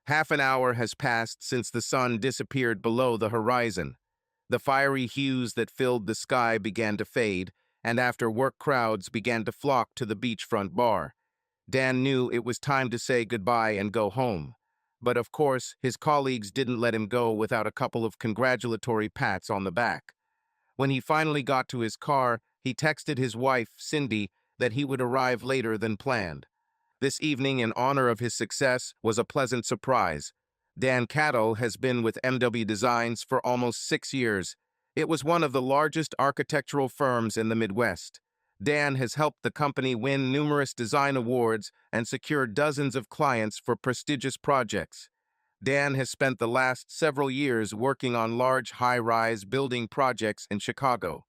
Half an hour has passed since the sun disappeared below the horizon. The fiery hues that filled the sky began to fade, and after work crowds began to flock to the beachfront bar. Dan knew it was time to say goodbye and go home. But of course, his colleagues didn't let him go without a couple of congratulatory pats on the back. When he finally got to his car, he texted his wife, Cindy, that he would arrive later than planned. This evening, in honor of his success, was a pleasant surprise. Dan Cattle has been with MW Designs for almost 6 years. It was one of the largest architectural firms in the Midwest. Dan has helped the company win numerous design awards and secure dozens of clients for prestigious projects. Dan has spent the last several years working on large high-rise building projects in Chicago.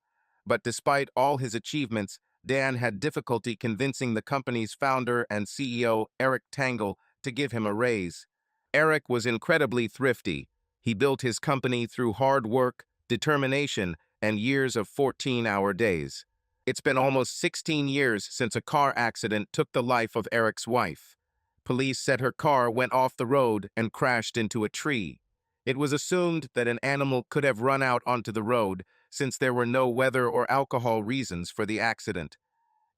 But despite all his achievements, Dan had difficulty convincing the company's founder and CEO, Eric Tangle, to give him a raise. Eric was incredibly thrifty. He built his company through hard work, determination, and years of 14-hour days. It's been almost 16 years since a car accident took the life of Eric's wife. Police said her car went off the road and crashed into a tree. It was assumed that an animal could have run out onto the road since there were no weather or alcohol reasons for the accident.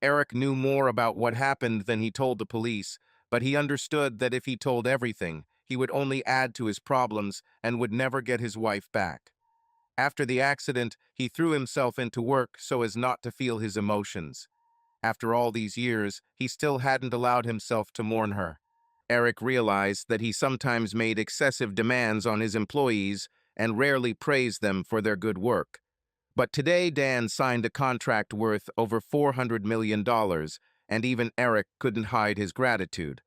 Eric knew more about what happened than he told the police, but he understood that if he told everything, he would only add to his problems and would never get his wife back. After the accident, he threw himself into work so as not to feel his emotions. After all these years, he still hadn't allowed himself to mourn her. Eric realized that he sometimes made excessive demands on his employees and rarely praised them for their good work. But today, Dan signed a contract worth over $400 million, and even Eric couldn't hide his gratitude.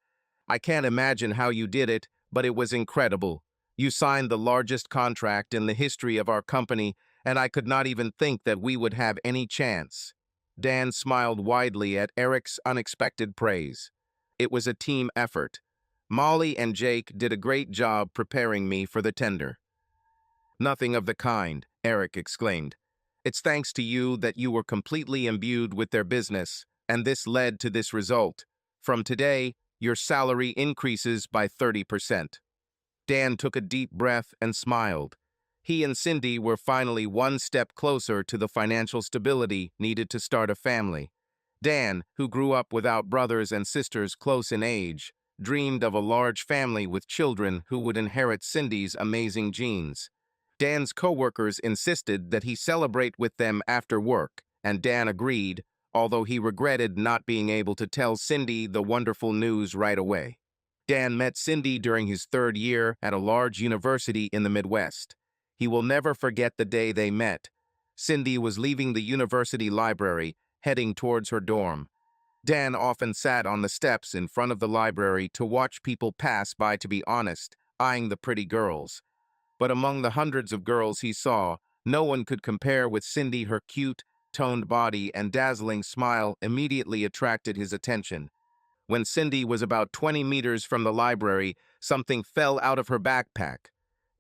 "I can't imagine how you did it, but it was incredible. You signed the largest contract in the history of our company, and I could not even think that we would have any chance." Dan smiled widely at Eric's unexpected praise. "It was a team effort. Molly and Jake did a great job preparing me for the tender." "Nothing of the kind," Eric exclaimed. "It's thanks to you that you were completely imbued with their business, and this led to this result. From today, your salary increases by 30%. Dan took a deep breath and smiled. He and Cindy were finally one step closer to the financial stability needed to start a family. Dan, who grew up without brothers and sisters close in age, dreamed of a large family with children who would inherit Cindy's amazing genes. Dan's coworkers insisted that he celebrate with them after work, and Dan agreed, although he regretted not being able to tell Cindy the wonderful news right away. Dan met Cindy during his 3rd year at a large university in the Midwest. He will never forget the day they met. Cindy was leaving the university library, heading towards her dorm. Dan often sat on the steps in front of the library to watch people pass by, to be honest, eyeing the pretty girls. But among the hundreds of girls he saw, no one could compare with Cindy. Her cute, toned body and dazzling smile immediately attracted his attention. When Cindy was about 20 meters from the library, something fell out of her backpack.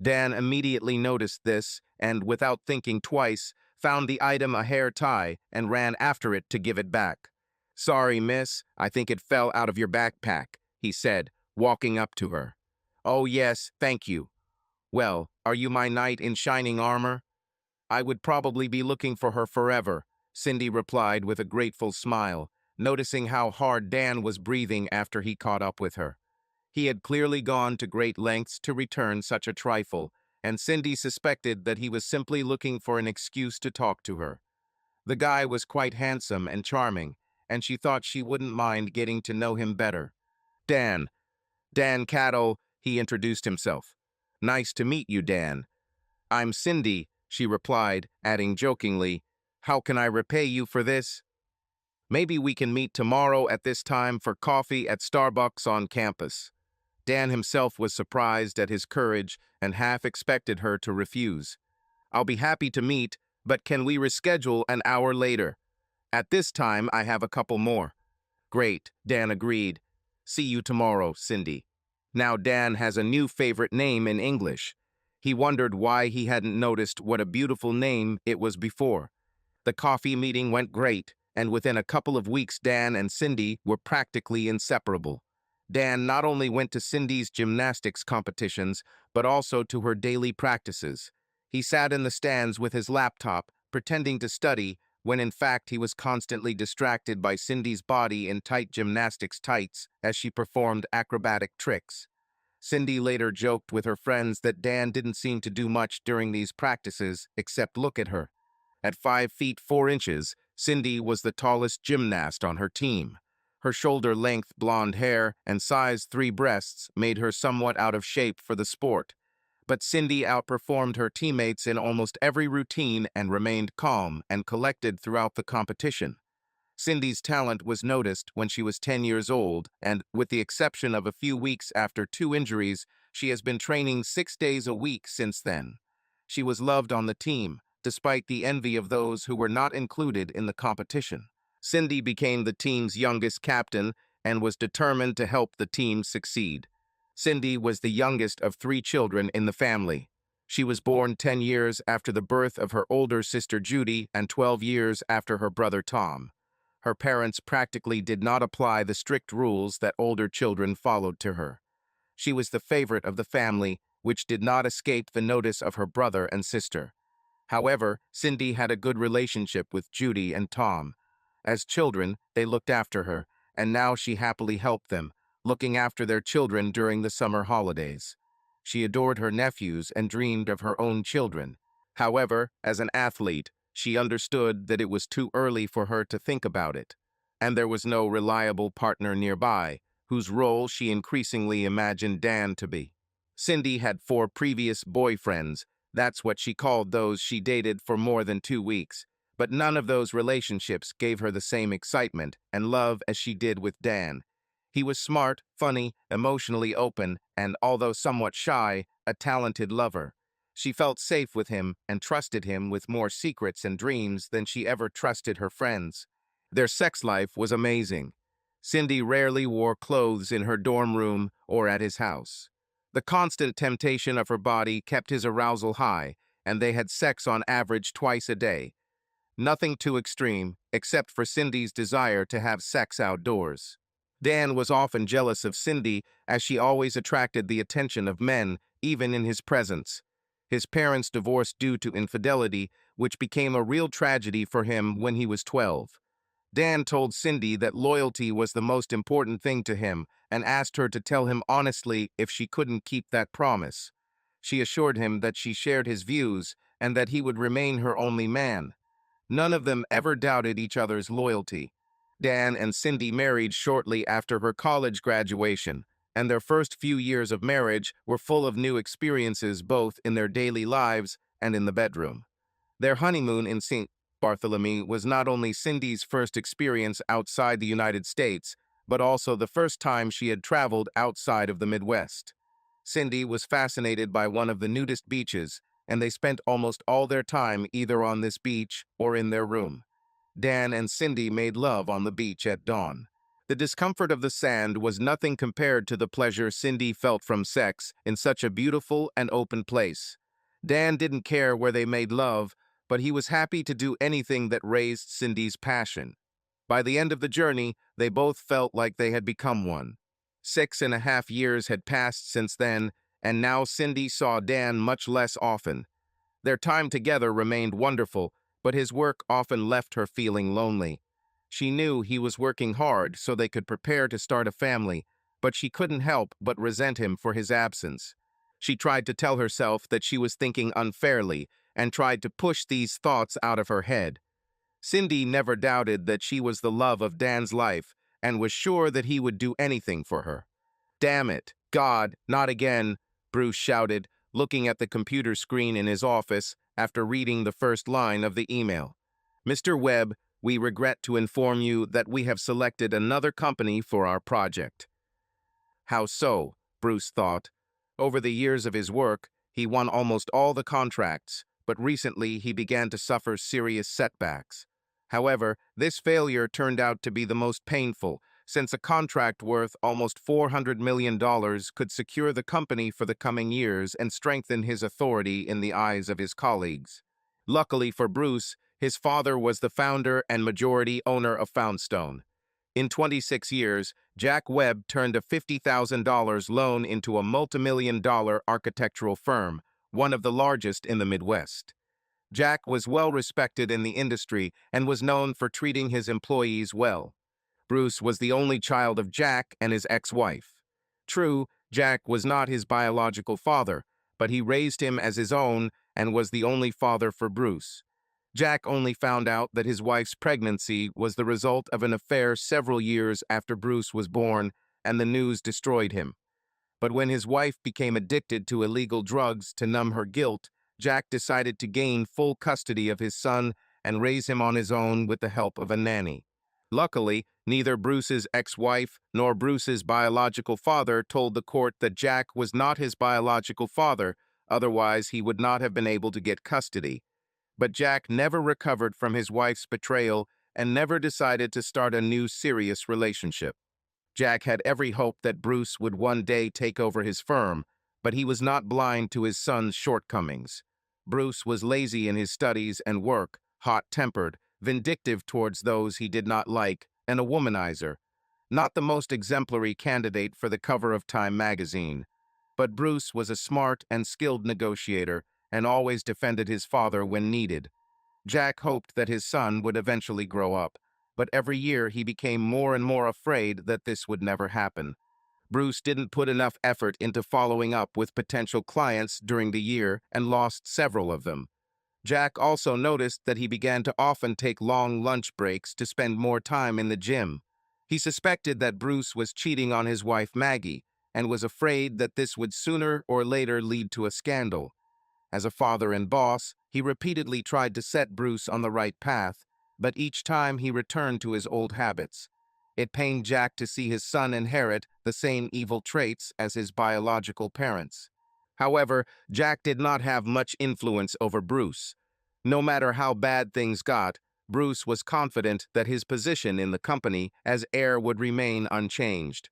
Dan immediately noticed this and, without thinking twice, found the item, a hair tie, and ran after it to give it back. "Sorry, miss, I think it fell out of your backpack," he said, walking up to her. "Oh yes, thank you. Well, are you my knight in shining armor?" "I would probably be looking for her forever," Cindy replied with a grateful smile, noticing how hard Dan was breathing after he caught up with her. He had clearly gone to great lengths to return such a trifle, and Cindy suspected that he was simply looking for an excuse to talk to her. The guy was quite handsome and charming, and she thought she wouldn't mind getting to know him better. Dan Cattle," he introduced himself. "Nice to meet you, Dan." "I'm Cindy," she replied, adding jokingly, "How can I repay you for this?" "Maybe we can meet tomorrow at this time for coffee at Starbucks on campus." Dan himself was surprised at his courage and half expected her to refuse. "I'll be happy to meet, but can we reschedule an hour later? At this time, I have a couple more." "Great," Dan agreed. "See you tomorrow, Cindy." Now Dan has a new favorite name in English. He wondered why he hadn't noticed what a beautiful name it was before. The coffee meeting went great, and within a couple of weeks Dan and Cindy were practically inseparable. Dan not only went to Cindy's gymnastics competitions, but also to her daily practices. He sat in the stands with his laptop, pretending to study, when in fact he was constantly distracted by Cindy's body in tight gymnastics tights as she performed acrobatic tricks. Cindy later joked with her friends that Dan didn't seem to do much during these practices except look at her. At 5 feet 4 inches, Cindy was the tallest gymnast on her team. Her shoulder-length blonde hair and size 3 breasts made her somewhat out of shape for the sport. But Cindy outperformed her teammates in almost every routine and remained calm and collected throughout the competition. Cindy's talent was noticed when she was 10 years old, and, with the exception of a few weeks after 2 injuries, she has been training 6 days a week since then. She was loved on the team, despite the envy of those who were not included in the competition. Cindy became the team's youngest captain and was determined to help the team succeed. Cindy was the youngest of 3 children in the family. She was born 10 years after the birth of her older sister Judy and 12 years after her brother Tom. Her parents practically did not apply the strict rules that older children followed to her. She was the favorite of the family, which did not escape the notice of her brother and sister. However, Cindy had a good relationship with Judy and Tom. As children, they looked after her, and now she happily helped them, looking after their children during the summer holidays. She adored her nephews and dreamed of her own children. However, as an athlete, she understood that it was too early for her to think about it, and there was no reliable partner nearby, whose role she increasingly imagined Dan to be. Cindy had 4 previous boyfriends. That's what she called those she dated for more than 2 weeks. But none of those relationships gave her the same excitement and love as she did with Dan. He was smart, funny, emotionally open, and, although somewhat shy, a talented lover. She felt safe with him and trusted him with more secrets and dreams than she ever trusted her friends. Their sex life was amazing. Cindy rarely wore clothes in her dorm room or at his house. The constant temptation of her body kept his arousal high, and they had sex on average twice a day. Nothing too extreme, except for Cindy's desire to have sex outdoors. Dan was often jealous of Cindy, as she always attracted the attention of men, even in his presence. His parents divorced due to infidelity, which became a real tragedy for him when he was 12. Dan told Cindy that loyalty was the most important thing to him and asked her to tell him honestly if she couldn't keep that promise. She assured him that she shared his views and that he would remain her only man. None of them ever doubted each other's loyalty. Dan and Cindy married shortly after her college graduation, and their first few years of marriage were full of new experiences both in their daily lives and in the bedroom. Their honeymoon in St. Bartholomew was not only Cindy's first experience outside the United States, but also the first time she had traveled outside of the Midwest. Cindy was fascinated by one of the nudist beaches, and they spent almost all their time either on this beach or in their room. Dan and Cindy made love on the beach at dawn. The discomfort of the sand was nothing compared to the pleasure Cindy felt from sex in such a beautiful and open place. Dan didn't care where they made love, but he was happy to do anything that raised Cindy's passion. By the end of the journey, they both felt like they had become one. 6.5 years had passed since then, and now Cindy saw Dan much less often. Their time together remained wonderful, but his work often left her feeling lonely. She knew he was working hard so they could prepare to start a family, but she couldn't help but resent him for his absence. She tried to tell herself that she was thinking unfairly and tried to push these thoughts out of her head. Cindy never doubted that she was the love of Dan's life and was sure that he would do anything for her. "Damn it, God, not again," Bruce shouted, looking at the computer screen in his office after reading the first line of the email. "Mr. Webb, we regret to inform you that we have selected another company for our project." How so? Bruce thought. Over the years of his work, he won almost all the contracts, but recently he began to suffer serious setbacks. However, this failure turned out to be the most painful, since a contract worth almost $400 million could secure the company for the coming years and strengthen his authority in the eyes of his colleagues. Luckily for Bruce, his father was the founder and majority owner of Foundstone. In 26 years, Jack Webb turned a $50,000 loan into a multimillion-dollar architectural firm, one of the largest in the Midwest. Jack was well respected in the industry and was known for treating his employees well. Bruce was the only child of Jack and his ex-wife. True, Jack was not his biological father, but he raised him as his own and was the only father for Bruce. Jack only found out that his wife's pregnancy was the result of an affair several years after Bruce was born, and the news destroyed him. But when his wife became addicted to illegal drugs to numb her guilt, Jack decided to gain full custody of his son and raise him on his own with the help of a nanny. Luckily, neither Bruce's ex-wife nor Bruce's biological father told the court that Jack was not his biological father, otherwise he would not have been able to get custody. But Jack never recovered from his wife's betrayal and never decided to start a new serious relationship. Jack had every hope that Bruce would one day take over his firm, but he was not blind to his son's shortcomings. Bruce was lazy in his studies and work, hot-tempered, vindictive towards those he did not like, and a womanizer. Not the most exemplary candidate for the cover of Time magazine. But Bruce was a smart and skilled negotiator and always defended his father when needed. Jack hoped that his son would eventually grow up, but every year he became more and more afraid that this would never happen. Bruce didn't put enough effort into following up with potential clients during the year and lost several of them. Jack also noticed that he began to often take long lunch breaks to spend more time in the gym. He suspected that Bruce was cheating on his wife Maggie and was afraid that this would sooner or later lead to a scandal. As a father and boss, he repeatedly tried to set Bruce on the right path, but each time he returned to his old habits. It pained Jack to see his son inherit the same evil traits as his biological parents. However, Jack did not have much influence over Bruce. No matter how bad things got, Bruce was confident that his position in the company as heir would remain unchanged.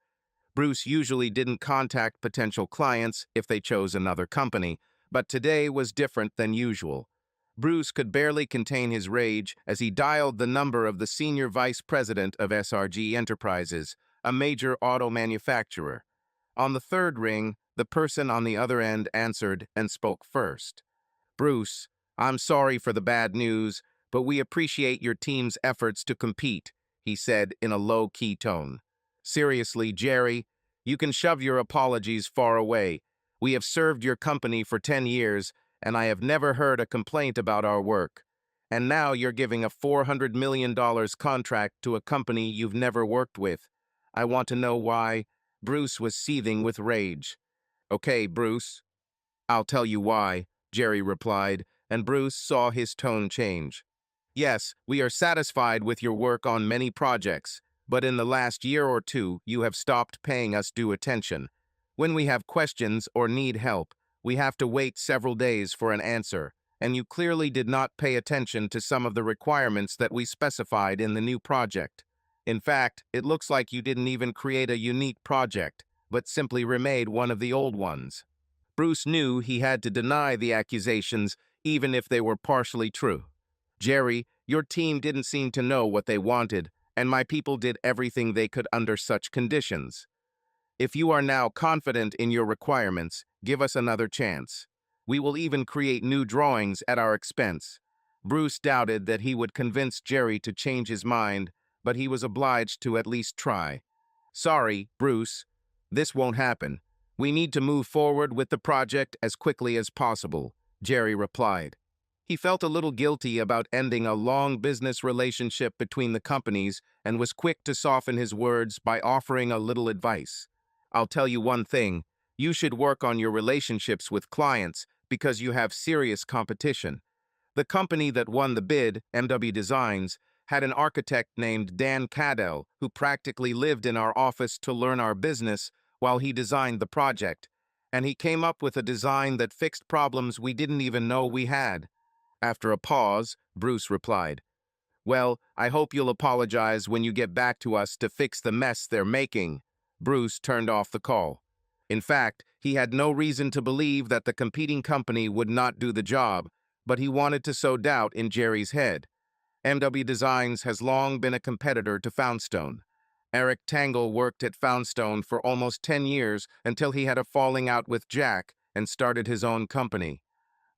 Bruce usually didn't contact potential clients if they chose another company, but today was different than usual. Bruce could barely contain his rage as he dialed the number of the senior vice president of SRG Enterprises, a major auto manufacturer. On the third ring, the person on the other end answered and spoke first. "Bruce, I'm sorry for the bad news, but we appreciate your team's efforts to compete," he said in a low-key tone. "Seriously, Jerry, you can shove your apologies far away. We have served your company for 10 years, and I have never heard a complaint about our work. And now you're giving a $400 million contract to a company you've never worked with. I want to know why." Bruce was seething with rage. "Okay, Bruce, I'll tell you why," Jerry replied, and Bruce saw his tone change. "Yes, we are satisfied with your work on many projects, but in the last year or two, you have stopped paying us due attention. When we have questions or need help, we have to wait several days for an answer, and you clearly did not pay attention to some of the requirements that we specified in the new project. In fact, it looks like you didn't even create a unique project, but simply remade one of the old ones." Bruce knew he had to deny the accusations, even if they were partially true. "Jerry, your team didn't seem to know what they wanted, and my people did everything they could under such conditions. If you are now confident in your requirements, give us another chance. We will even create new drawings at our expense." Bruce doubted that he would convince Jerry to change his mind, but he was obliged to at least try. "Sorry, Bruce, this won't happen. We need to move forward with the project as quickly as possible," Jerry replied. He felt a little guilty about ending a long business relationship between the companies and was quick to soften his words by offering a little advice. "I'll tell you one thing. You should work on your relationships with clients because you have serious competition. The company that won the bid, MW Designs, had an architect named Dan Cadell who practically lived in our office to learn our business while he designed the project, and he came up with a design that fixed problems we didn't even know we had." After a pause, Bruce replied, "Well, I hope you'll apologize when you get back to us to fix the mess they're making." Bruce turned off the call. In fact, he had no reason to believe that the competing company would not do the job, but he wanted to sow doubt in Jerry's head. MW Designs has long been a competitor to Foundstone. Eric Tangle worked at Foundstone for almost 10 years until he had a falling out with Jack and started his own company.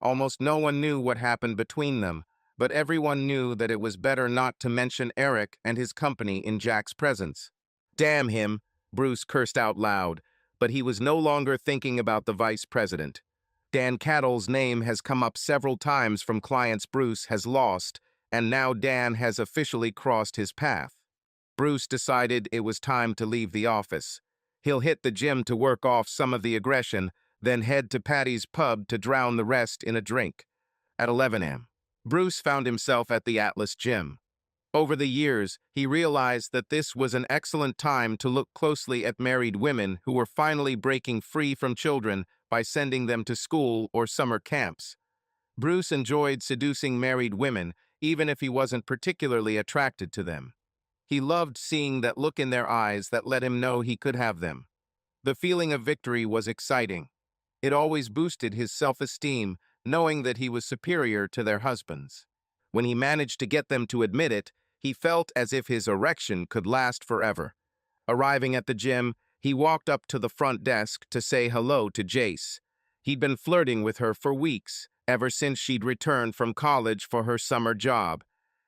Almost no one knew what happened between them, but everyone knew that it was better not to mention Eric and his company in Jack's presence. Damn him, Bruce cursed out loud, but he was no longer thinking about the vice president. Dan Cattle's name has come up several times from clients Bruce has lost, and now Dan has officially crossed his path. Bruce decided it was time to leave the office. He'll hit the gym to work off some of the aggression, then head to Patty's pub to drown the rest in a drink. At 11 a.m., Bruce found himself at the Atlas Gym. Over the years, he realized that this was an excellent time to look closely at married women who were finally breaking free from children by sending them to school or summer camps. Bruce enjoyed seducing married women, even if he wasn't particularly attracted to them. He loved seeing that look in their eyes that let him know he could have them. The feeling of victory was exciting. It always boosted his self-esteem, knowing that he was superior to their husbands. When he managed to get them to admit it, he felt as if his erection could last forever. Arriving at the gym, he walked up to the front desk to say hello to Jace. He'd been flirting with her for weeks, ever since she'd returned from college for her summer job.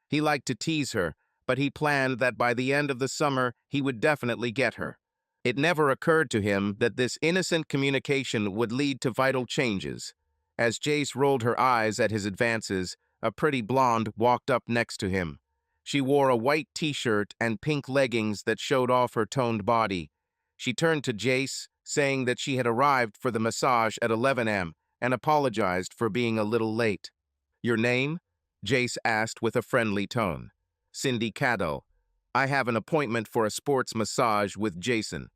He liked to tease her, but he planned that by the end of the summer, he would definitely get her. It never occurred to him that this innocent communication would lead to vital changes. As Jace rolled her eyes at his advances, a pretty blonde walked up next to him. She wore a white t-shirt and pink leggings that showed off her toned body. She turned to Jace, saying that she had arrived for the massage at 11 a.m. and apologized for being a little late. "Your name?" Jace asked with a friendly tone. "Cindy Cadell. I have an appointment for a sports massage with Jason."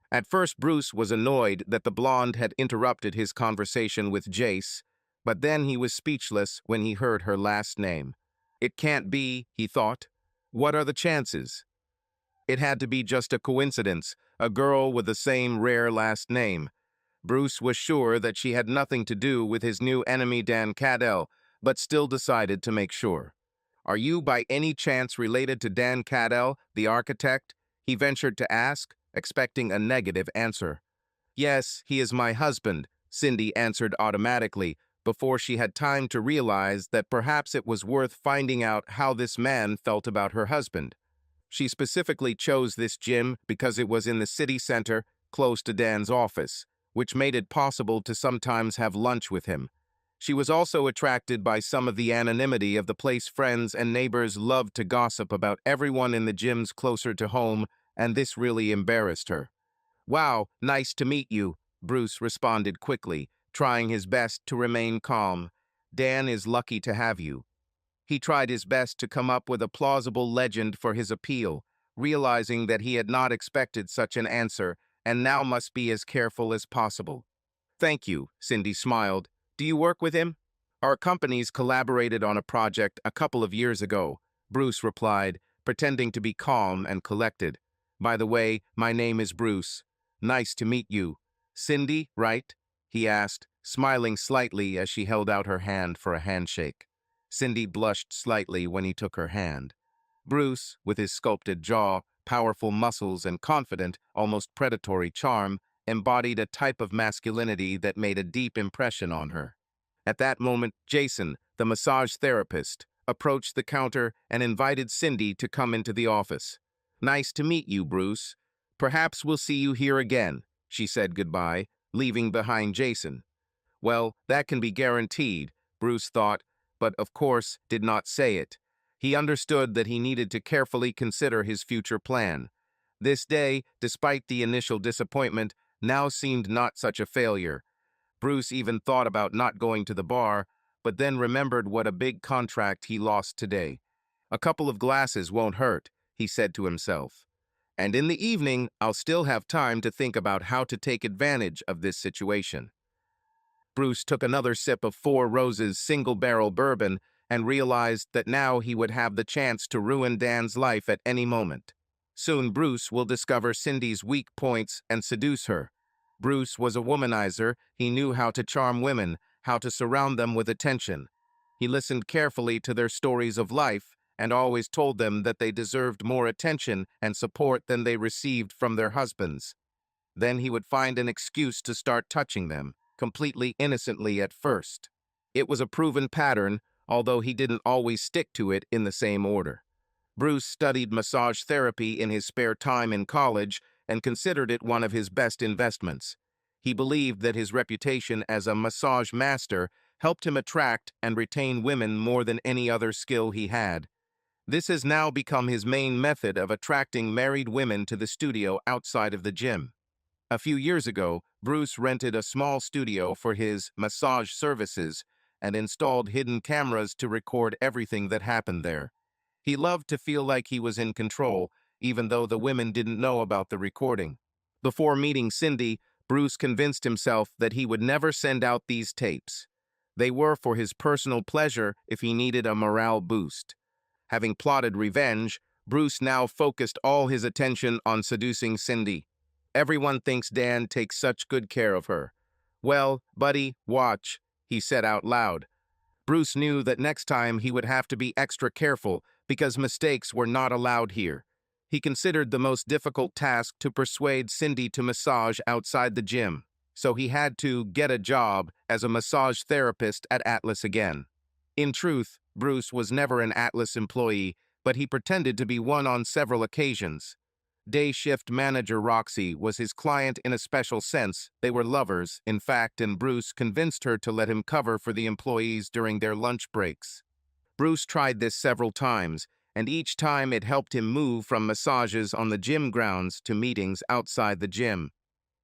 At first, Bruce was annoyed that the blonde had interrupted his conversation with Jace, but then he was speechless when he heard her last name. It can't be, he thought. What are the chances? It had to be just a coincidence, a girl with the same rare last name. Bruce was sure that she had nothing to do with his new enemy Dan Cadell, but still decided to make sure. "Are you by any chance related to Dan Cadell, the architect?" he ventured to ask, expecting a negative answer. "Yes, he is my husband," Cindy answered automatically, before she had time to realize that perhaps it was worth finding out how this man felt about her husband. She specifically chose this gym because it was in the city center, close to Dan's office, which made it possible to sometimes have lunch with him. She was also attracted by some of the anonymity of the place. Friends and neighbors loved to gossip about everyone in the gyms closer to home, and this really embarrassed her. "Wow, nice to meet you," Bruce responded quickly, trying his best to remain calm. "Dan is lucky to have you." He tried his best to come up with a plausible legend for his appeal, realizing that he had not expected such an answer and now must be as careful as possible. "Thank you," Cindy smiled. "Do you work with him?" "Our companies collaborated on a project a couple of years ago," Bruce replied, pretending to be calm and collected. "By the way, my name is Bruce. Nice to meet you. Cindy, right?" he asked, smiling slightly as she held out her hand for a handshake. Cindy blushed slightly when he took her hand. Bruce, with his sculpted jaw, powerful muscles, and confident, almost predatory charm, embodied a type of masculinity that made a deep impression on her. At that moment, Jason, the massage therapist, approached the counter and invited Cindy to come into the office. "Nice to meet you, Bruce. Perhaps we'll see you here again," she said goodbye, leaving behind Jason. Well, that can be guaranteed, Bruce thought, but of course did not say it. He understood that he needed to carefully consider his future plan. This day, despite the initial disappointment, now seemed not such a failure. Bruce even thought about not going to the bar, but then remembered what a big contract he lost today. "A couple of glasses won't hurt," he said to himself. "And in the evening, I'll still have time to think about how to take advantage of this situation." Bruce took another sip of Four Roses single-barrel bourbon and realized that now he would have the chance to ruin Dan's life at any moment. Soon Bruce will discover Cindy's weak points and seduce her. Bruce was a womanizer. He knew how to charm women, how to surround them with attention. He listened carefully to their stories of life and always told them that they deserved more attention and support than they received from their husbands. Then he would find an excuse to start touching them, completely innocently at first. It was a proven pattern, although he didn't always stick to it in the same order. Bruce studied massage therapy in his spare time in college and considered it one of his best investments. He believed that his reputation as a massage master helped him attract and retain women more than any other skill he had. This has now become his main method of attracting married women to the studio outside of the gym. A few years ago, Bruce rented a small studio for his massage services and installed hidden cameras to record everything that happened there. He loved to feel like he was in control, even though the women didn't know about the recording. Before meeting Cindy, Bruce convinced himself that he would never send out these tapes. They were for his personal pleasure if he needed a morale boost. Having plotted revenge, Bruce now focused all his attention on seducing Cindy. Everyone thinks Dan takes such good care of her. Well, buddy, watch, he said out loud. Bruce knew that next time he would have to be extra careful because mistakes were not allowed here. He considered the most difficult task to persuade Cindy to massage outside the gym, so he had to get a job as a massage therapist at Atlas again. In truth, Bruce was never an Atlas employee, but he pretended to be one on several occasions. Day shift manager Roxy was his client in a special sense. They were lovers, in fact, and Bruce convinced her to let him cover for the employees during their lunch breaks. Bruce tried this several times, and each time it helped him move from massages on the gym grounds to meetings outside the gym.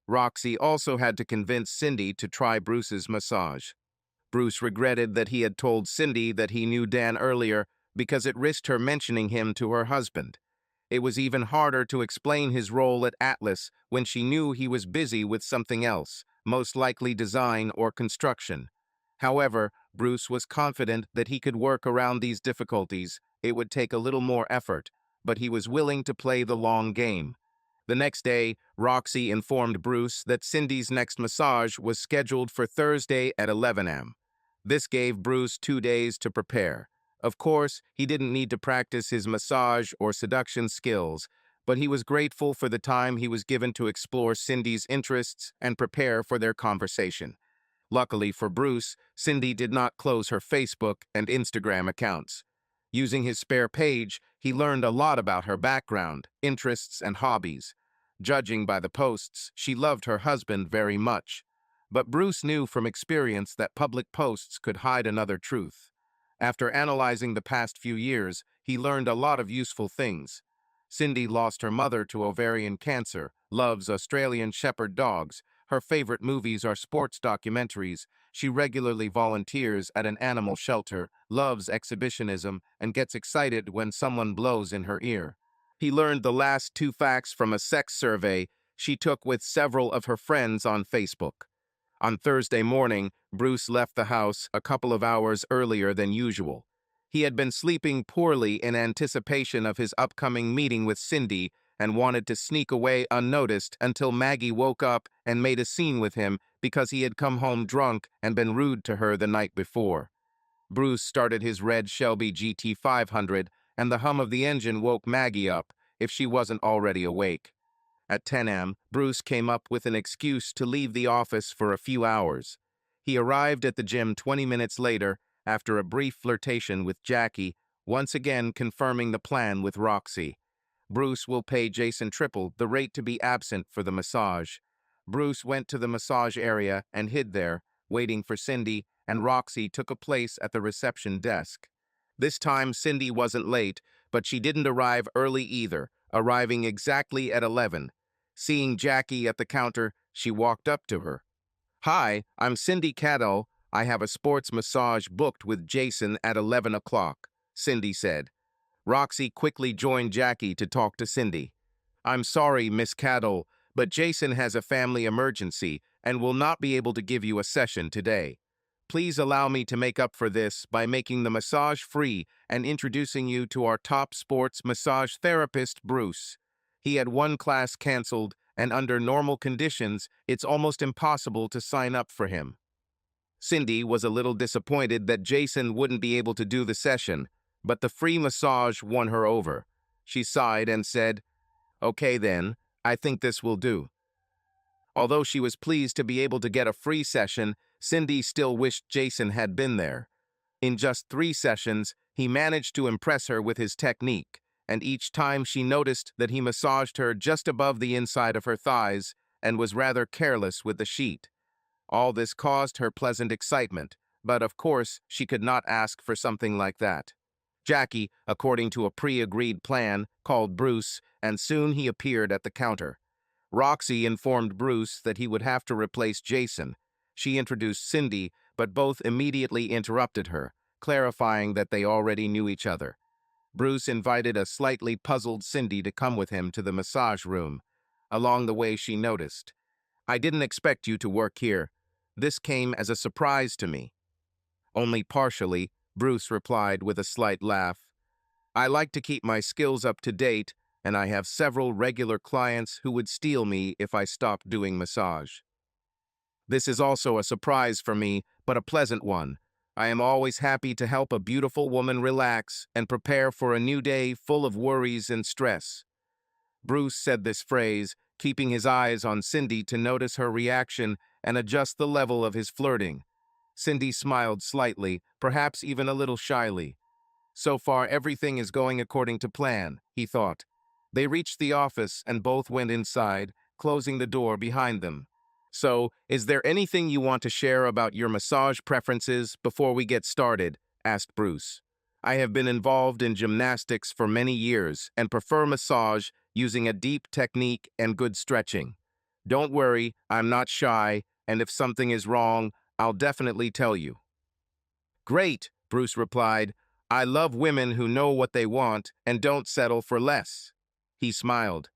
Roxy also had to convince Cindy to try Bruce's massage. Bruce regretted that he had told Cindy that he knew Dan earlier because it risked her mentioning him to her husband. It was even harder to explain his role at Atlas when she knew he was busy with something else, most likely design or construction. However, Bruce was confident that he could work around these difficulties. It would take a little more effort, but he was willing to play the long game. The next day, Roxy informed Bruce that Cindy's next massage was scheduled for Thursday at 11 a.m. This gave Bruce 2 days to prepare. Of course, he didn't need to practice his massage or seduction skills, but he was grateful for the time he was given to explore Cindy's interests and prepare for their conversation. Luckily for Bruce, Cindy did not close her Facebook and Instagram accounts. Using his spare page, he learned a lot about her background, interests, and hobbies. Judging by the posts, she loved her husband very much. But Bruce knew from experience that public posts could hide another truth. After analyzing the past few years, he learned a lot of useful things. Cindy lost her mother to ovarian cancer, loves Australian Shepherd dogs, her favorite movies are sports documentaries, she regularly volunteers at an animal shelter, loves exhibitionism, and gets excited when someone blows in her ear. He learned the last 2 facts from a sex survey she took with several of her friends on Facebook. On Thursday morning, Bruce left the house a couple of hours earlier than usual. He had been sleeping poorly in anticipation of his upcoming meeting with Cindy and wanted to sneak away unnoticed until Maggie woke up and made a scene with him because he had come home drunk and been rude to her the night before. Bruce started his red Shelby GT500, and the hum of the engine woke Maggie up, if she wasn't already awake. At 10 a.m., Bruce came up with an excuse to leave the office for a few hours. He arrived at the gym 20 minutes later, after a brief flirtation with Jackie, once again confirming the plan with Roxy. Bruce will pay Jason triple the rate to be absent for the massage. Bruce went to the massage area and hid there, waiting for Cindy, and Roxy took a place at the reception desk. This time, Cindy wasn't late, but she didn't arrive early either, arriving exactly at 11. Seeing Jackie at the counter, she walked up to her. "Hi, I'm Cindy Cadell. I have a sports massage booked with Jason at 11 o'clock, Cindy said. Roxy quickly joined Jackie to talk to Cindy. "I'm sorry, Miss Cadell, but Jason has a family emergency and will not be able to give you a session today. Please allow me to make up for this by making the massage free and introducing you to our top sports massage therapist, Bruce. He had 1 class canceled, and under normal conditions, it's almost impossible to sign up for him." Cindy was a little disappointed that Jason wouldn't be able to do the session, But the free massage won her over. She sighed and said, "Okay then, I think this will do." Although she was pleased to be able to get a free session, Cindy still wished Jason had been there. In just 3 sessions, he managed to impress her with his technique, and each time she noticed that he massaged her just above the inside of her thighs and was rather careless with the sheet. All this caused her pleasant excitement, but of course she could not ask for something like that. Jackie, according to a pre-agreed plan, called Bruce, and soon he appeared at the counter. Roxy informed Bruce that he would have to replace Jason. She introduced Cindy, but both immediately interrupted her, clarifying that they already knew each other. Bruce invited a slightly puzzled Cindy to come with him to the massage room. Along the way, she noticed, "I didn't expect you to work here. This came as a surprise to me." "Only partially," Bruce replied with a slight laugh. "I like to keep my skills up to date, and I have several regular clients who would steal me if I stopped doing massage. This is also a surprise for me, but a pleasant one. I am always happy to help a beautiful woman relax and prepare for a new day full of worries and stress." Bruce said this phrase, keeping his eyes on Cindy to notice her reaction and adjust the level of his flirting. Cindy smiled slightly, perhaps even a little shyly. So far, everything is going according to plan, he thought. They reached the office and both went inside, closing the door behind them. "So, is there anything you want to share about your massage preferences before we get started?" asked Bruce. "I have been involved in gymnastics for many years and prefer massage using a deep technique and good stretching. Don't worry, I'm not shy, and if something is wrong, I'll definitely tell you." "Great," Bruce replied. "I love women who know what they want and don't settle for less." He smiled.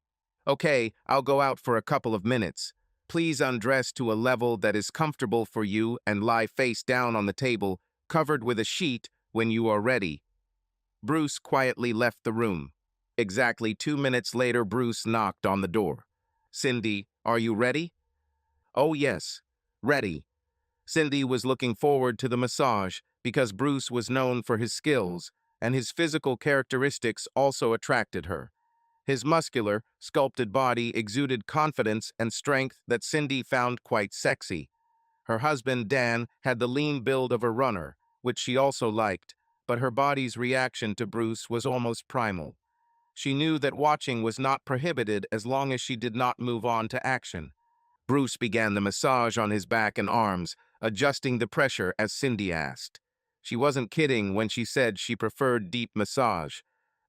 "Okay, I'll go out for a couple of minutes. Please undress to a level that is comfortable for you and lie face down on the table, covered with a sheet, when you are ready." Bruce quietly left the room. Exactly 2 minutes later, Bruce knocked on the door. "Cindy, are you ready?" "Oh yes, ready." Cindy was looking forward to the massage because Bruce was known for his skills, and his physical characteristics also attracted her. His muscular, sculpted body exuded confidence and strength that Cindy found quite sexy. Her husband, Dan, had the lean build of a runner, which she also liked, but her body's reaction to Bruce was almost primal. She knew that watching was not prohibited as long as she did not move on to action. Bruce began the massage on his back and arms, adjusting the pressure as Cindy asked. She wasn't kidding when she said she preferred deep massage.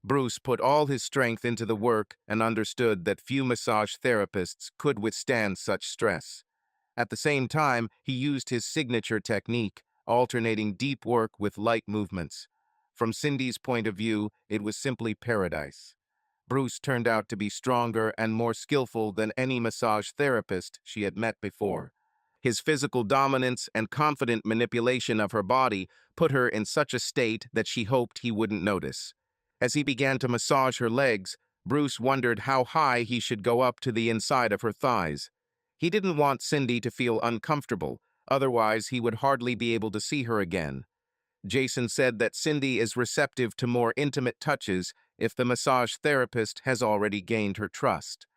Bruce put all his strength into the work and understood that few massage therapists could withstand such stress. At the same time, he used his signature technique, alternating deep work with light movements. From Cindy's point of view, it was simply paradise. Bruce turned out to be stronger and more skillful than any massage therapist she had met before. His physical dominance and confident manipulation of her body put her in such a state that she hoped he wouldn't notice. As he began to massage her legs, Bruce wondered how high he should go up to the inside of her thighs. He didn't want Cindy to feel uncomfortable, otherwise he would hardly be able to see her again. Jason said that Cindy is receptive to more intimate touches if the massage therapist has already gained her trust.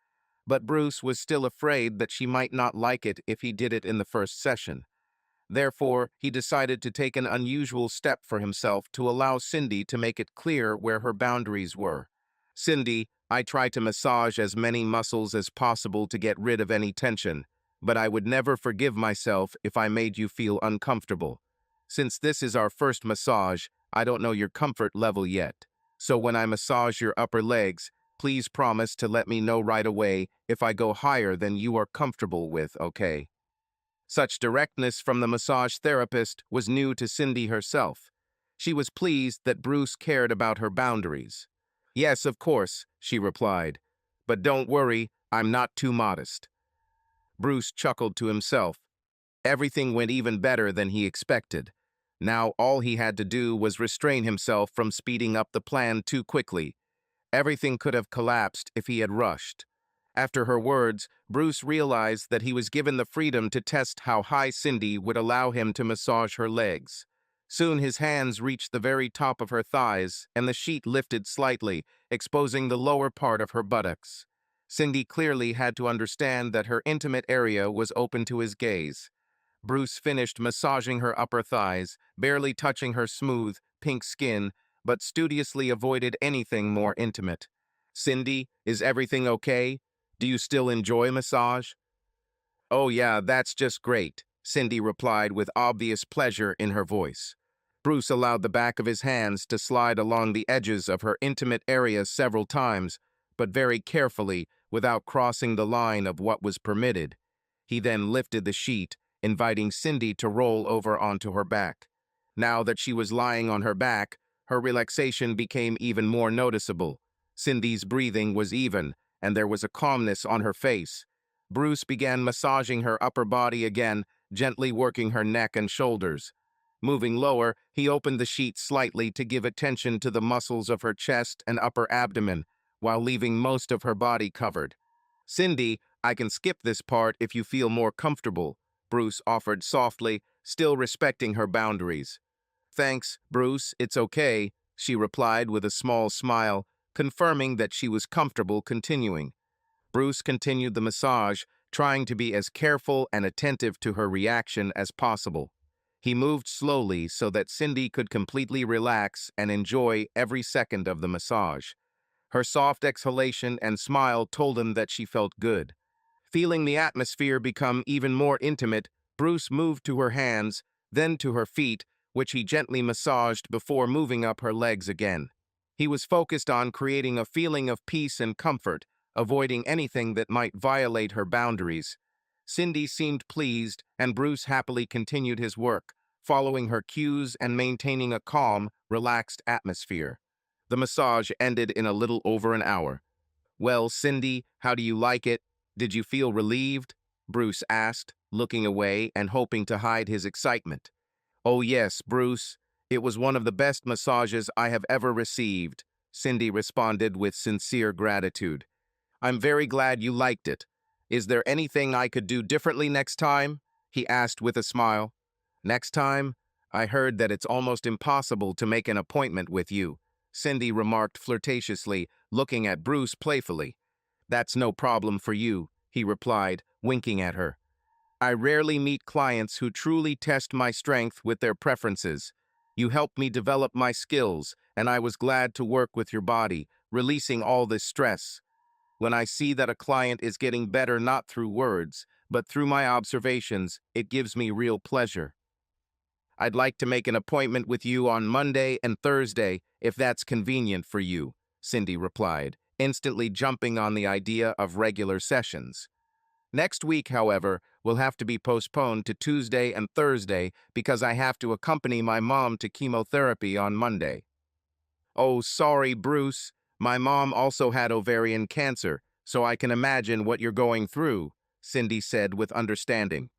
But Bruce was still afraid that she might not like it if he did it in the first session. Therefore, he decided to take an unusual step for himself to allow Cindy to make it clear where her boundaries were. "Cindy, I try to massage as many muscles as possible to get rid of any tension, but I would never forgive myself if I made you feel uncomfortable. Since this is our first massage, I don't know your comfort level yet. So when I massage your upper legs, please promise to let me know right away if I go higher than you are comfortable with, okay?" Such directness from the massage therapist was new to Cindy herself. She was pleased that Bruce cared about her boundaries. "Yes, of course," she replied. "But don't worry, I'm not too modest." Bruce chuckled to himself. Everything went even better than he expected. Now all he had to do was restrain himself from speeding up the plan too quickly. Everything could have collapsed if he had rushed. After her words, Bruce realized that he was given the freedom to test how high Cindy would allow him to massage her legs. Soon his hands reached the very top of her thighs, and the sheet lifted slightly, exposing the lower part of her buttocks. Cindy clearly had to understand that her intimate area was open to his gaze. Bruce finished massaging her upper thighs, barely touching her smooth, pink skin, but studiously avoided anything more intimate. "Cindy, is everything okay? Do you still enjoy massage?" "Oh yeah, that's just great," Cindy replied with obvious pleasure in her voice. Bruce allowed the back of his hands to slide along the edges of her intimate area several times, but very carefully, without crossing the line of what was permitted. He then lifted the sheet, inviting Cindy to roll over onto her back. Now that she was lying on her back, her relaxation became even more noticeable. Cindy's breathing was even, and there was a calmness on her face. Bruce began massaging her upper body again, gently working her neck and shoulders. Moving lower, he opened the sheet slightly to give attention to the muscles of her chest and upper abdomen, while leaving most of her body covered. "Cindy, I can skip this part if you feel more comfortable," Bruce offered softly, still respecting her boundaries. "Thanks, Bruce, it's okay," she replied with a small smile, confirming that she was comfortable continuing. Bruce continued the massage, trying to be as careful and attentive to her reaction as possible. He moved slowly so that Cindy could completely relax and enjoy every second of the massage. Her soft exhalation and smile told him that she felt good. Feeling the atmosphere become even more intimate, Bruce moved to her hands, then to her feet, which he gently massaged before moving up her legs again. He was focused on creating a feeling of peace and comfort, avoiding anything that might violate her boundaries. Cindy seemed pleased, and Bruce happily continued his work, following her cues and maintaining a calm, relaxed atmosphere. The massage ended in a little over an hour. "Well, Cindy, how do you like it? Did you feel relieved?" Bruce asked, looking away and hoping to hide his excitement. "Oh yes, Bruce. It was one of the best massages I have ever received," Cindy responded with sincere gratitude. "I'm very glad you liked it. Is there anything I could do differently next time?" he asked with a smile. "Next time? I heard that it's almost impossible to make an appointment with you," Cindy remarked flirtatiously, looking at Bruce playfully. "That's no problem for you," he replied, winking at her. "I rarely meet clients who truly test my strength with their preferences. You helped me develop my skills, and I was glad to work with your body, releasing all this stress. When I see that a client is getting better not through words, but through my observations, it gives me real pleasure. I'd like to make an appointment with you on Monday and Thursday, if that's convenient for you," Cindy replied, instantly jumping on the idea of regular sessions. "Next week, however, will have to be postponed to Tuesday and Thursday because I have to accompany my mom to chemotherapy on Monday." "Oh, sorry, Bruce. My mom also had ovarian cancer, so I can imagine what you're going through," Cindy said with understanding.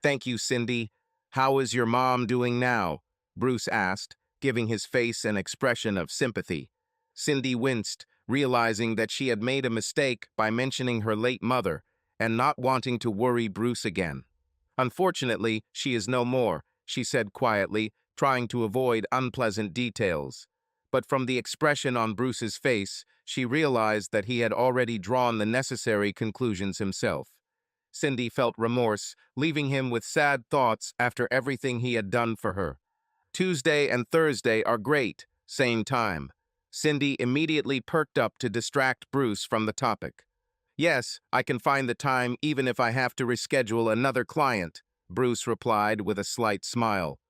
"Thank you, Cindy. How is your mom doing now?" Bruce asked, giving his face an expression of sympathy. Cindy winced, realizing that she had made a mistake by mentioning her late mother and not wanting to worry Bruce again. "Unfortunately, she is no more," she said quietly, trying to avoid unpleasant details. But from the expression on Bruce's face, she realized that he had already drawn the necessary conclusions himself. Cindy felt remorse, leaving him with sad thoughts after everything he had done for her. "Tuesday and Thursday are great, same time." Cindy immediately perked up to distract Bruce from the topic. "Yes, I can find the time even if I have to reschedule another client," Bruce replied with a slight smile.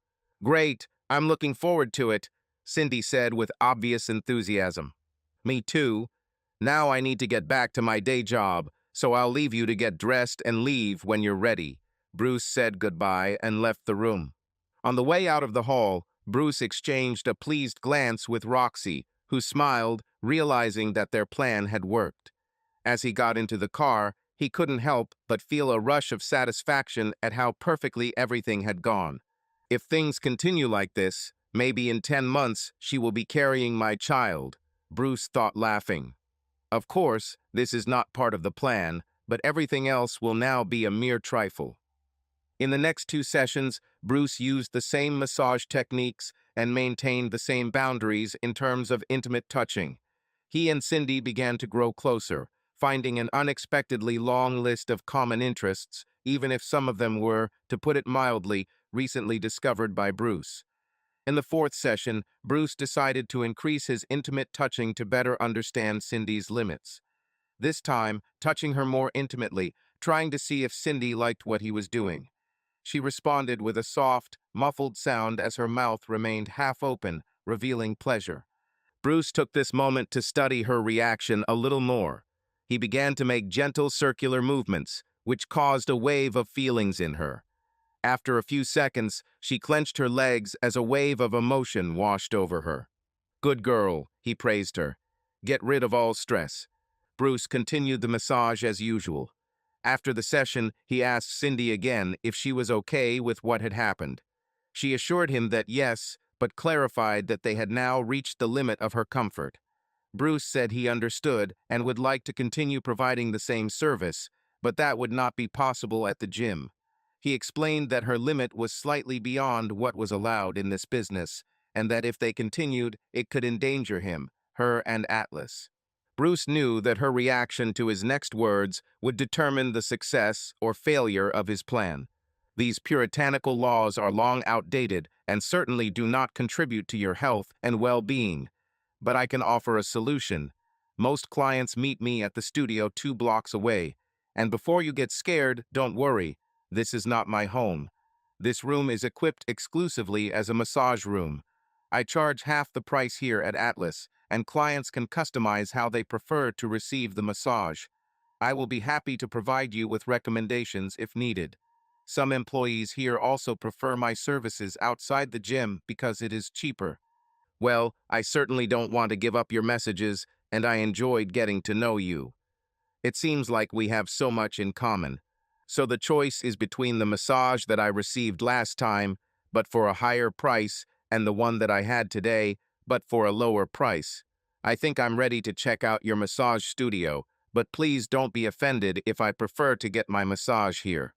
"Great, I'm looking forward to it," Cindy said with obvious enthusiasm. "Me too. Now I need to get back to my day job, so I'll leave you to get dressed and leave when you're ready." Bruce said goodbye and left the room. On the way out of the hall, Bruce exchanged a pleased glance with Roxy, who smiled, realizing that their plan had worked. As he got into the car, he couldn't help but feel a rush of satisfaction at how perfectly everything had gone. "If things continue like this, maybe in 10 months she will be carrying my child," Bruce thought, laughing. Of course, this is not part of the plan, but everything else will now be a mere trifle. In the next 2 sessions, Bruce used the same massage techniques and maintained the same boundaries in terms of intimate touching. He and Cindy began to grow closer, finding an unexpectedly long list of common interests, even if some of them were, to put it mildly, recently discovered by Bruce. In the fourth session, Bruce decided to increase his intimate touching to better understand Cindy's limits. This time, touching her more intimately, trying to see if Cindy liked what he was doing. She responded with a soft, muffled sound as her mouth remained half open, revealing pleasure. Bruce took this moment to study her reaction a little more. He began to make gentle circular movements, which caused a wave of feelings in her. After a few seconds, she clenched her legs as a wave of emotion washed over her. "Good girl," he praised her. "Get rid of all stress." Bruce continued the massage as usual. After the session, he asked Cindy again if she was okay with what had happened. She assured him that yes, but clarified that they had now reached the limit of her comfort. Bruce said he understood and would like to continue providing the same service, but that would not be possible at the gym. He explained that her limit was slightly beyond what was allowed in this business, and that if they continued, it could endanger him, her, and Atlas. Bruce knew that her reaction to his next words would determine the success or failure of his plan. These puritanical laws are long outdated and certainly do not contribute to your health and well-being. But I can offer a solution. Most clients meet me at the studio 2 blocks away. And before you get scared, don't worry. This is not my home. This room is equipped exclusively as a massage room. I charge half the price here at Atlas, and clients can customize how they prefer to receive the massage. I will be happy to provide you with recommendations if needed. Some employees here also prefer my services outside the gym because it is cheaper. Well, I certainly don't want to give up your messages, and I enjoyed getting to know you. It seems like we have so much in common. So the choice is between the massage that I received last time, but for a higher price, and the one that I had today, but for a lower price. I think I'm ready to check out your massage studio, but please don't be offended if I prefer to get my massage here.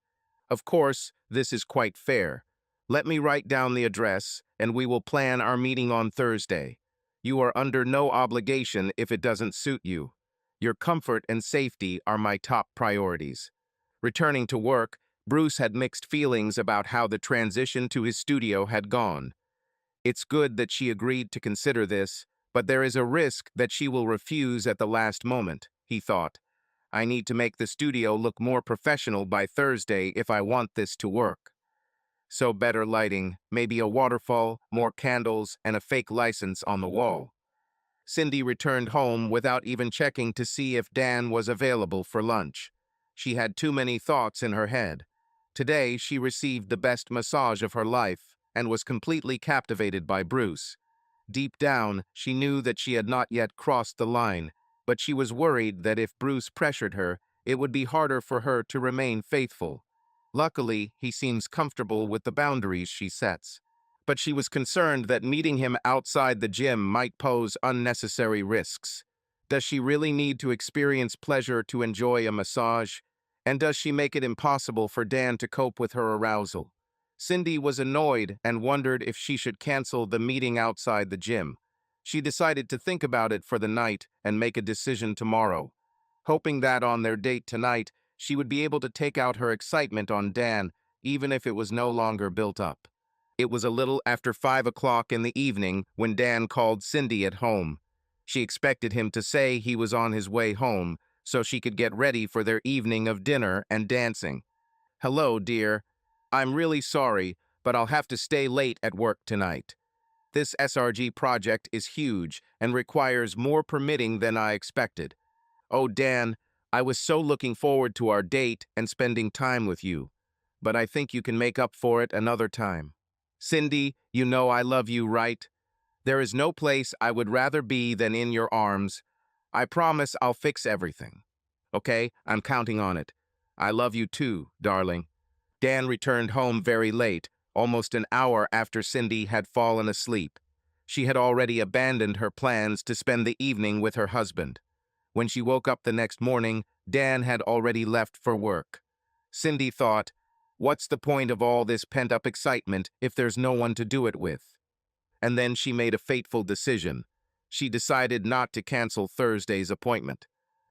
Of course, this is quite fair. Let me write down the address, and we will plan our meeting on Thursday. You are under no obligation if it doesn't suit you. Your comfort and safety are my top priorities. Returning to work, Bruce had mixed feelings about how the transition to his studio had gone. It's good that she agreed to consider this, but there is a risk that she will refuse at the last moment, he thought. I need to make the studio look more professional by Thursday if I want this to work. So better lighting, maybe a waterfall, more candles, and a fake license on the wall. Cindy returned home without even checking to see if Dan was available for lunch. She had too many thoughts in her head. Today, she received the best massage of her life and was completely captivated by Bruce. Deep down, she knew that she had not yet crossed the line, but she was worried that if Bruce pressured her, it would be harder for her to remain faithful. Luckily, he seems comfortable with the boundaries she sets. But she was concerned that meeting him outside the gym might pose unnecessary risks. Does she really need to experience pleasure to enjoy a massage? And does she make it impossible for Dan to cope with her arousal? Cindy was annoyed and wondered if she should cancel the meeting outside the gym. She decided to think about it for the night and make a decision tomorrow. Hoping that on their date tonight, she would be able to take out her excitement on Dan, even if it was no longer built up. It was a little after 5 o'clock in the evening when Dan called Cindy at home. She expected him to say he was on his way home, so she could get ready for their evening of dinner and dancing. "Hello, dear. I'm really sorry, but I'll have to stay late at work tonight. This SRG project is huge and requires more permitting than I expected. Oh, Dan, I was so looking forward to our date and spending time with you, but I think you can make up for it another time. Cindy, you know I love you, right? There is no place I would rather be than in your arms. I promise I'll fix everything. Okay, I'm counting on it. I love you too, darling." Dan returned home very late, almost an hour after Cindy had fallen asleep. She had already abandoned her plans to spend the evening with her husband. When she woke up the next morning, Dan had already left for work. Cindy thought, What's the point of all this pent-up excitement if there's no one to do it with? And then she made a fateful decision. She decided not to cancel Thursday's appointment.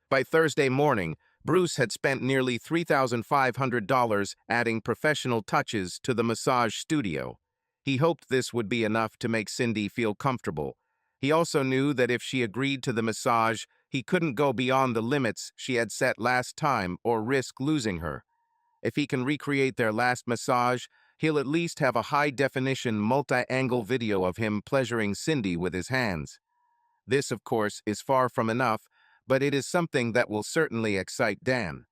By Thursday morning, Bruce had spent nearly $3,500 adding professional touches to the massage studio. He hoped this would be enough to make Cindy feel comfortable. He also knew that if she agreed to the massage, he couldn't go beyond the limits she had set last time or risk losing her. If he can recreate their last massage, he'll at least have a high-definition multi-angle video of him pleasuring Cindy with his hands. This, of course, is far from enough, but it is something that will certainly excite Dan.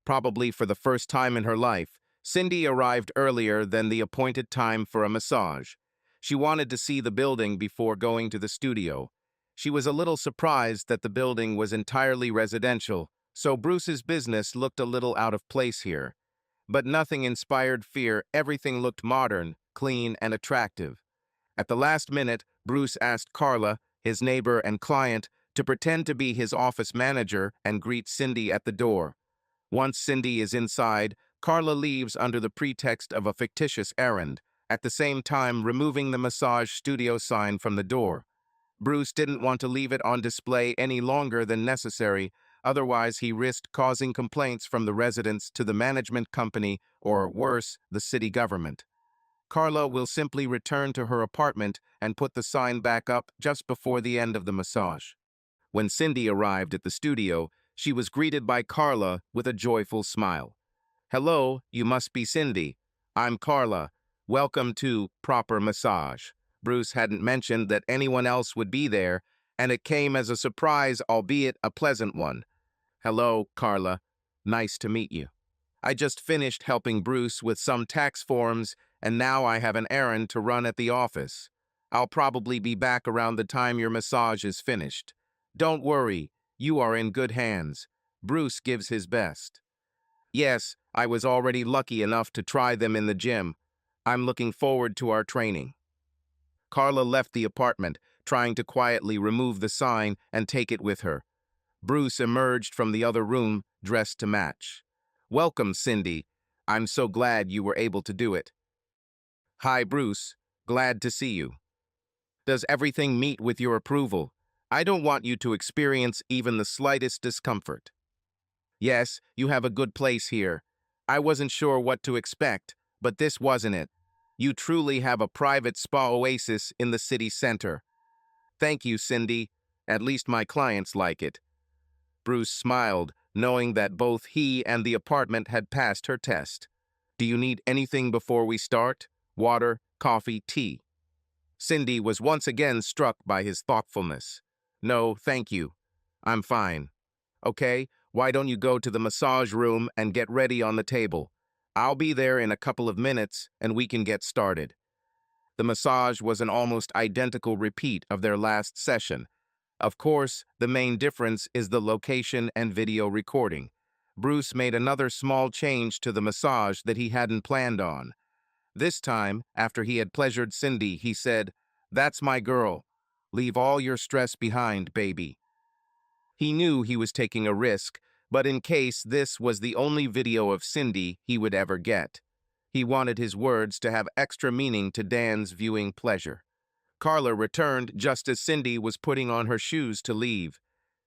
Probably for the first time in her life, Cindy arrived earlier than the appointed time for a massage. She wanted to see the building before going to the studio. She was a little surprised that the building was entirely residential, so Bruce's business looked a little out of place here. But nothing inspired fear. Everything looked modern, clean, and attractive. At the last minute, Bruce asked Carla, his neighbor and client, to pretend to be his office manager and greet Cindy at the door. Once Cindy is inside, Carla leaves under the pretext of a fictitious errand, at the same time removing the massage studio sign from the door. Bruce didn't want to leave it on display any longer than necessary, otherwise he risked causing complaints from the residents to the management company or, worse, the city government. Carla will simply return to her apartment and put the sign back up just before the end of the massage. When Cindy arrived at the studio, she was greeted by Carla with a joyful smile. "Hello, you must be Cindy. I'm Carla. Welcome to Proper Massage." Bruce hadn't mentioned that anyone else would be there, and it came as a surprise, albeit a pleasant one. "Hello, Carla. Nice to meet you. I just finished helping Bruce with some tax forms, and now I have an errand to run at the office. I'll probably be back around the time your massage is finished. Don't worry, you are in good hands." Bruce gives his best. "Yes, I was already lucky enough to try them in the gym. I'm looking forward to our training." Carla left the apartment, trying to quietly remove the sign and take it with her. Bruce emerged from the other room, dressed to match. "Welcome, Cindy. I'm so glad you were able to do it." "Hi, Bruce. Glad to see you. Does everything meet with your approval? I don't want you to experience even the slightest discomfort." "Yes, you have a good place here. I wasn't sure what to expect, but this wasn't it. You truly have a private spa oasis in the city center." "Thank you, Cindy. At least my clients like it." Bruce smiled, knowing that both he and the apartment had passed her test. "Do you need anything before we start? Water, coffee, tea?" Cindy was once again struck by his thoughtfulness. "No, thank you. I'm fine." "Okay, why don't you go to the massage room and get ready on the table? I'll be there in a couple of minutes and we can get started." The massage was an almost identical repeat of their last session. Of course, the main difference is the location and video recording. Bruce made another small change to the massage that he hadn't planned on. This time, after he had pleasured Cindy, he said, "That's my girl. Leave all your stress behind, baby." He knew he was taking a risk, but in case this was the only video of Cindy he would ever get, he wanted his words to have extra meaning to Dan's viewing pleasure. Carla returned just as Cindy was putting on her shoes to leave.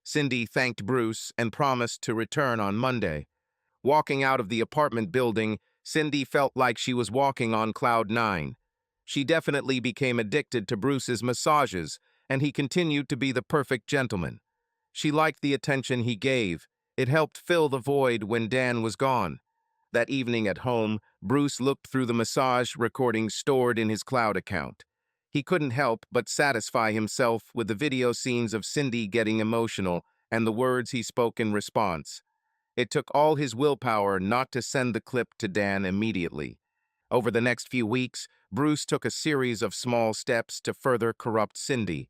Cindy thanked Bruce and promised to return on Monday. Walking out of the apartment building, Cindy felt like she was walking on cloud nine. She definitely became addicted to Bruce's massages, and he continued to be the perfect gentleman. She liked the attention he gave. It helped fill the void when Dan was gone. That evening at home, Bruce looked through the massage recordings stored in his cloud account. He couldn't help but satisfy himself with the video scenes of Cindy getting emotional and the words he spoke in response. It took all his willpower not to send the clip to Dan immediately. Over the next few weeks, Bruce took a series of small steps to further corrupt Cindy.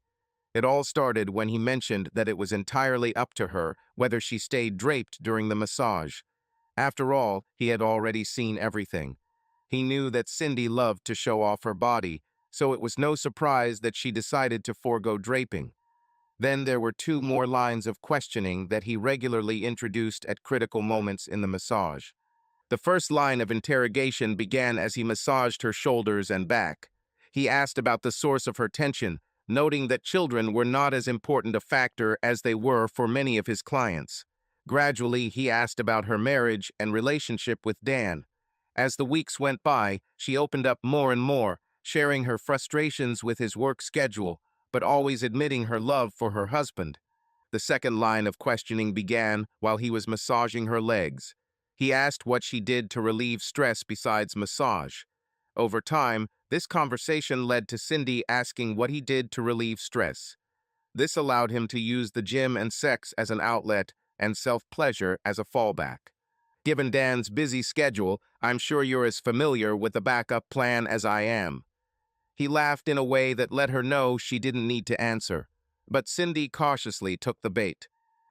It all started when he mentioned that it was entirely up to her whether she stayed draped during the massage. After all, he had already seen everything. He knew that Cindy loved to show off her body, so it was no surprise that she decided to forego draping. Then there were two more lines of questioning that he regularly introduced at critical moments in the massage. The first line of interrogation began as he massaged her shoulders and back. He asked about the source of her tension, noting that children were not as important a factor as they were for many of his clients. Gradually, he asked about her marriage and relationship with Dan. As the weeks went by, she opened up more and more, sharing her frustrations with his work schedule, but always admitting her love for her husband. The second line of questioning began while he was massaging her legs. He asked what she did to relieve stress besides massage. Over time, this conversation led to Cindy asking what he did to relieve stress. This allowed him to use the gym and sex as an outlet and self-pleasure as a fallback. Given Dan's busy schedule, I'm sure you're as familiar with the backup plan as I am. He laughed in a way that let her know she didn't need to answer. But Cindy cautiously took the bait.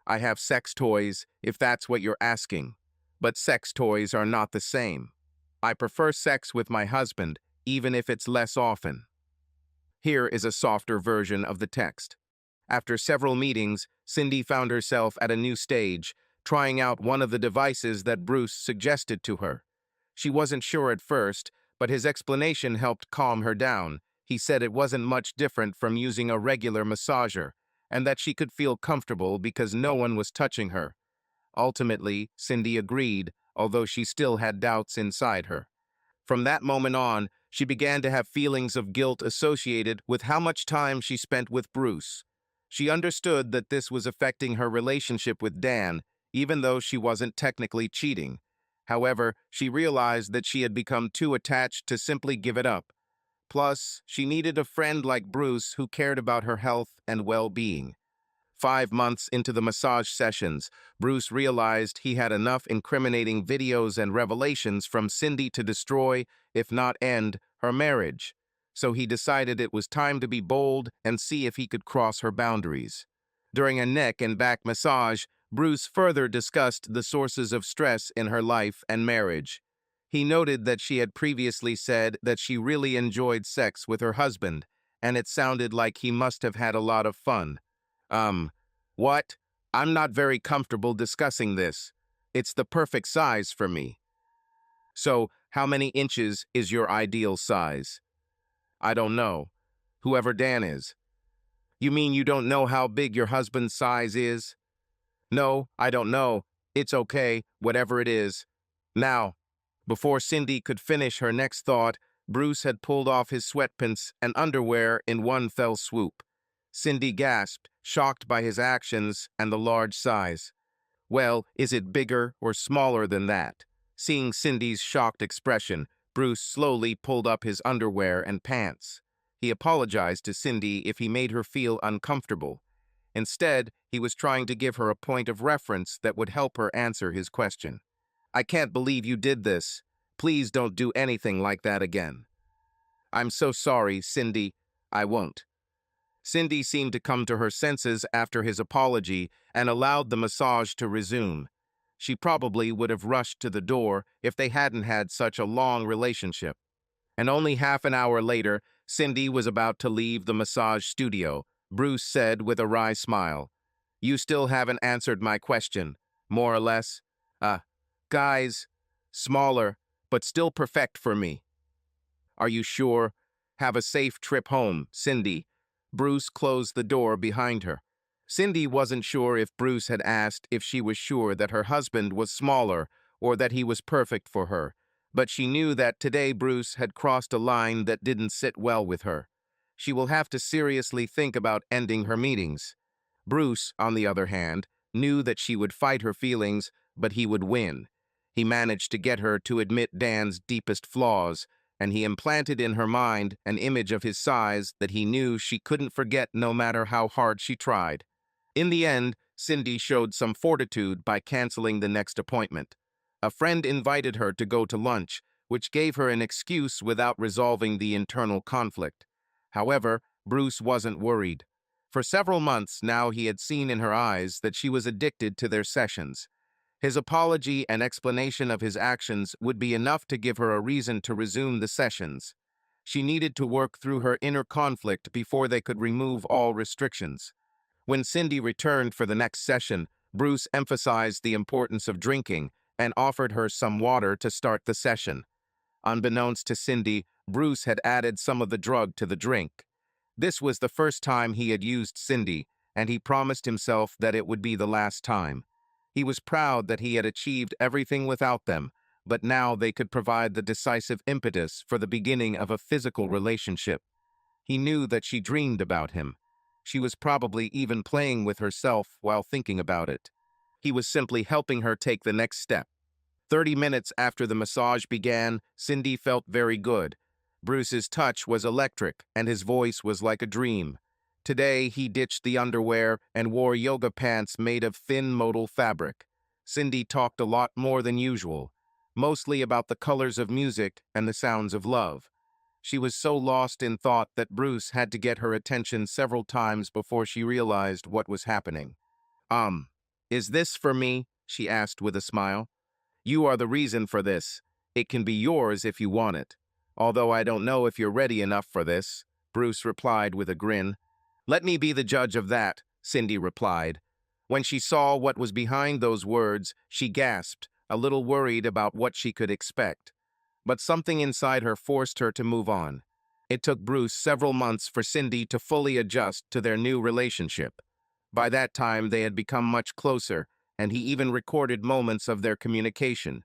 I have sex toys, if that's what you're asking. But sex toys are not the same. I prefer sex with my husband, even if it's less often. Here is a softer version of the text. After several meetings, Cindy found herself at a new stage, trying out one of the devices that Bruce suggested to her. She wasn't sure at first, but his explanation helped calm her down. He said it wasn't much different from using a regular massager, and that she could feel comfortable because no one was touching her. Ultimately, Cindy agreed, although she still had doubts inside her. From that moment on, she began to have feelings of guilt associated with how much time she spent with Bruce. She understood that this was affecting her relationship with Dan, even though she wasn't technically cheating. However, she realized that she had become too attached to simply give it up. Plus, she needed a friend like Bruce who cared about her health and well-being. 5 months into the massage sessions, Bruce realized he had enough incriminating videos and revelations from Cindy to destroy, if not end, her marriage. So he decided it was time to be bold and see if he could cross her boundaries. During a neck and back massage, Bruce further discussed the sources of stress in her life and marriage. He noted that she had previously said that she really enjoyed sex with her husband, and it sounded like he must have had a lot of fun. What? I'm not very comfortable discussing this. It's the perfect size for me. So, how many inches is your ideal size? I don't know. Whoever Dan is. You mean you don't know how big your husband's size is? No, I don't know. It's okay, whatever it is. Now, before Cindy could finish her next thought, Bruce had pulled off his sweatpants and underwear in one fell swoop. Cindy gasped, shocked by his actions and the large size. Well, is it bigger or smaller than that? Seeing Cindy's shocked expression, Bruce slowly pulled up his underwear and pants. He apologized to Cindy if he made her feel uncomfortable. Instead, he was trying to give her a point of reference that would help her answer his question. I can't believe you did this. Please don't do anything like that again. I'm so sorry, Cindy. I won't. Cindy seemed to come to her senses after his apology and allowed the massage to resume. She probably would have rushed to the door if they hadn't had such a long relationship. And only half an hour later, Cindy was about to leave the massage studio. Bruce said with a wry smile, "You still haven't answered my question, more or less. Guys, smaller, but still perfect for me." Are you sure? Have a safe trip home, Cindy. Bruce closed the door behind her. Cindy wasn't sure if Bruce had asked if she was sure that her husband was smaller or that he was perfect for her, but she knew that today Bruce had crossed a line that didn't sit well with her. She will have to seriously think about ending her meetings. Bruce, on the other hand, knew that she would fight her feelings, but he would win. He managed to get her to admit Dan's deepest flaws, and he implanted in her mind an image of his size that he knew she couldn't forget no matter how hard she tried. In the end, Cindy showed some fortitude by canceling the next appointment. A friend invited her to go to lunch, which gave her an excuse without resolving the internal conflict. However, Bruce wasn't worried. For several months now he had seen in her eyes that she was addicted to their sessions. His apology and explanation of his actions would be enough to give her a reason to resume the sessions. She needed to work through her inner conflict before they could remove all restrictions. When Cindy returned for the next session, Bruce emphasized the importance of drinking and offered her some water to start the session. Unbeknownst to Cindy, Bruce had added some of the drug to the drink. This was the first time he had used Cindy, and he promised himself that it would be the last time. He was proud that he had achieved everything without them, but now they could provide the decisive impetus for the beginning of a physical relationship. He knew that she dreamed about him. She was probably even playing with herself while thinking about it. He was simply helping her take the next step. 30 minutes after the massage began, Cindy felt very good. Bruce's touch was electric, and his voice was like a dream. Today, he ditched the underwear and wore yoga pants made of thin modal fabric. Cindy talked a lot more than usual, mostly about the colors of music and the sounds of love. She was so lost in thought that Bruce had to get her attention several times before she realized what was happening. Is this for me?" she asked with a smile. "You are the reason for this. It can be yours if you want it. Although I don't know if you're ready enough for this," Bruce replied with a grin. "Let me be the judge of that," Cindy replied. When she saw what was behind those words, she gasped, a little worried about what she could expect. But something inside her forced her to move on. It took Bruce several months for Cindy to fully adjust to their new relationship. By that time, they had become much closer, and he even recorded moments of their communication.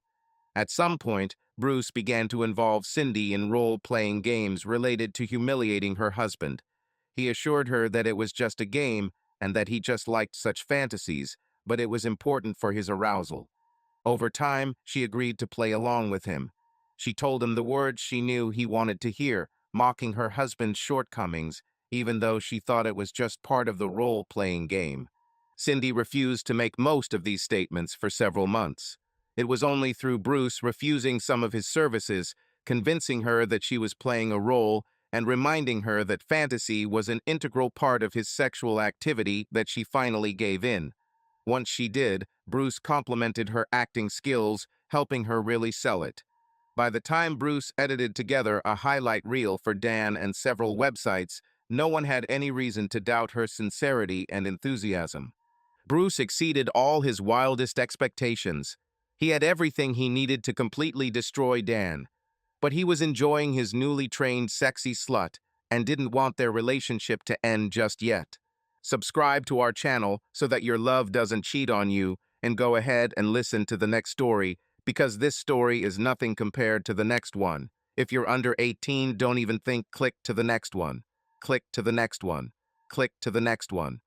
At some point, Bruce began to involve Cindy in role-playing games related to humiliating her husband. He assured her that it was just a game and that he just liked such fantasies, but it was important for his arousal. Over time, she agreed to play along with him. She told him the words she knew he wanted to hear, mocking her husband's shortcomings, even though she thought it was just part of the role-playing game. Cindy refused to make most of these statements for several months. It was only through Bruce refusing some of his services, convincing her that she was playing a role, and reminding her that fantasy was an integral part of his sexual activity that she finally gave in. Once she did, Bruce complimented her acting skills, helping her really sell it. By the time Bruce edited together a highlight reel for Dan and several websites, no one had any reason to doubt her sincerity and enthusiasm. Bruce exceeded all his wildest expectations. He had everything he needed to completely destroy Dan, but he was enjoying his newly trained sexy slut and didn't want their relationship to end just yet. Subscribe to our channel so that your love doesn't cheat on you, and go ahead and listen to the next story, because this story is nothing compared to the next one. If you're under 18, don't even think. Click to the next one. Click to the next one. Click to the next one.